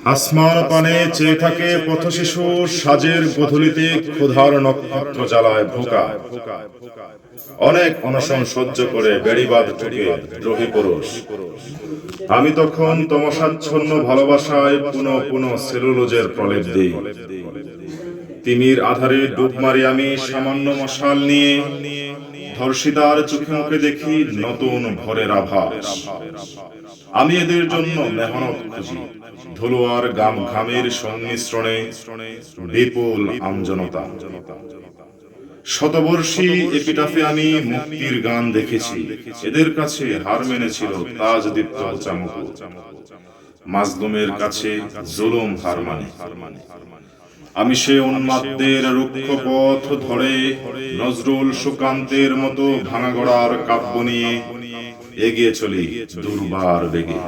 আসমান পানে চেয়ে থাকে পথশিশু, সাজের গোধূলিতে ক্ষুধার নক্ষত্র জ্বালায় ভোকা। অনেক অনশন সহ্য করে বেড়িবাঁধ ঠুকে দ্রোহী পুরুষ। আমি তখন তমসাচ্ছন্ন ভালোবাসায় পুনঃ পুনঃ সেলুলোজের প্রলেপ দিই। তিমির আধারে ডুব মারি আমি সামান্য মশাল নিয়ে, ধর্ষিতার চোখে মুখে দেখি নতুন ভোরের আভাস। আমি এদের জন্য মেহনত খুঁজি, ধুলো আর ঘামের সংমিশ্রণে বিপুল আমজনতা। শতবর্ষী এপিটাফে আমি মুক্তির গান দেখেছি, এদের কাছে হার মেনেছিল তাজদীপ্ত চামুকু। মাজলুমের কাছে জুলুম হার মানে। আমি সে উন্মাদদের রুক্ষ পথ ধরে নজরুল সুকান্তের মতো ভাঙাগড়ার কাব্য নিয়ে এগিয়ে চলি দুর্বার বেগে।